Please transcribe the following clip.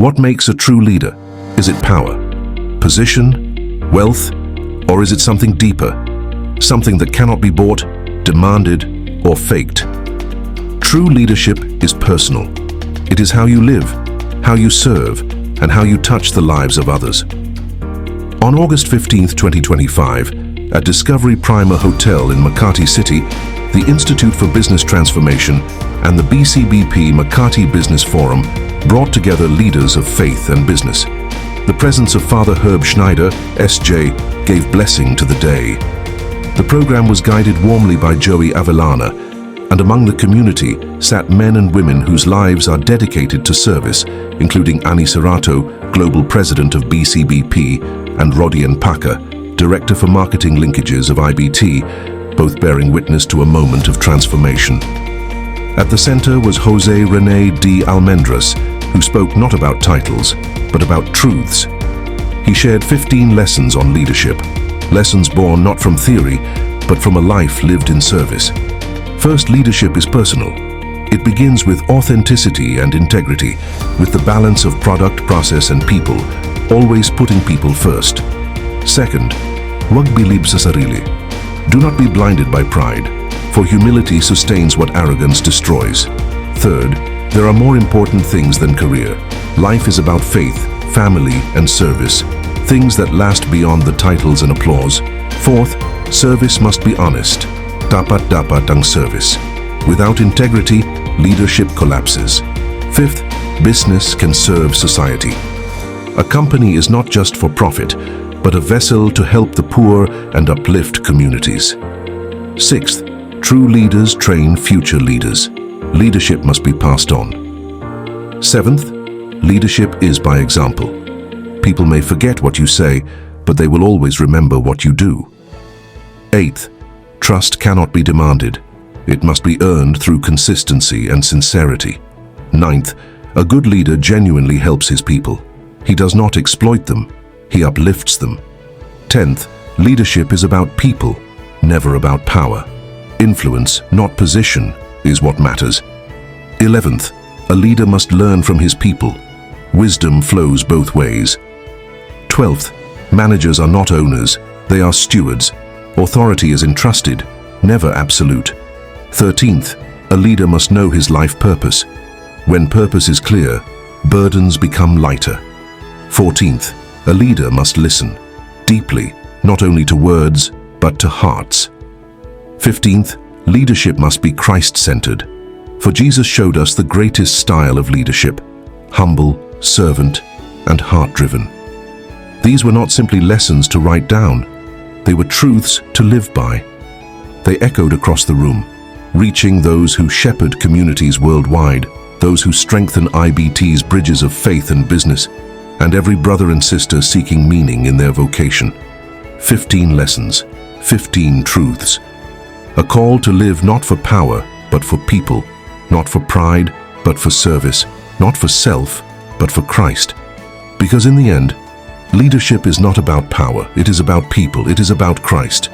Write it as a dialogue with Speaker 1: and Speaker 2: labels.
Speaker 1: What makes a true leader? Is it power, position, wealth, or is it something deeper? Something that cannot be bought, demanded, or faked? True leadership is personal. It is how you live, how you serve, and how you touch the lives of others. On August 15, 2025, at Discovery Primea Hotel in Makati City, the Institute for Business Transformation and the BCBP Makati Business Forum brought together leaders of faith and business. The presence of Father Schneider, SJ, gave blessing to the day. The program was guided warmly by Joey Avellana, and among the community sat men and women whose lives are dedicated to service, including Ani Serrato, Global President of BCBP, and Rodien Paca, Director for Marketing Linkages of IBT, both bearing witness to a moment of transformation. At the center was Rene Almendras, who spoke not about titles, but about truths. He shared 15 lessons on leadership, lessons born not from theory, but from a life lived in service. First, leadership is personal. It begins with authenticity and integrity, with the balance of product, process, and people, always putting people first. Second, Huwag bilib sa sarili. Do not be blinded by pride, for humility sustains what arrogance destroys. Third, there are more important things than career. Life is about faith, family, and service, things that last beyond the titles and applause. Fourth, service must be honest. Dapat ang service. Without integrity, leadership collapses. Fifth, business can serve society. A company is not just for profit, but a vessel to help the poor and uplift communities. Sixth, true leaders train future leaders. Leadership must be passed on. Seventh, leadership is by example. People may forget what you say, but they will always remember what you do. Eighth, trust cannot be demanded. It must be earned through consistency and sincerity. Ninth, a good leader genuinely helps his people. He does not exploit them, he uplifts them. 10th, leadership is about people, never about power. Influence, not position, is what matters. 11th, a leader must learn from his people. Wisdom flows both ways. 12th, managers are not owners, they are stewards. Authority is entrusted, never absolute. 13th, a leader must know his life purpose. When purpose is clear, burdens become lighter. 14th, a leader must listen, deeply, not only to words, but to hearts. 15th, leadership must be Christ-centered, for Jesus showed us the greatest style of leadership, humble, servant, and heart-driven. These were not simply lessons to write down, they were truths to live by. They echoed across the room, reaching those who shepherd communities worldwide, those who strengthen IBT's bridges of faith and business, and every brother and sister seeking meaning in their vocation. 15 lessons, 15 truths. A call to live not for power, but for people, not for pride, but for service, not for self, but for Christ. Because in the end, leadership is not about power, it is about people, it is about Christ.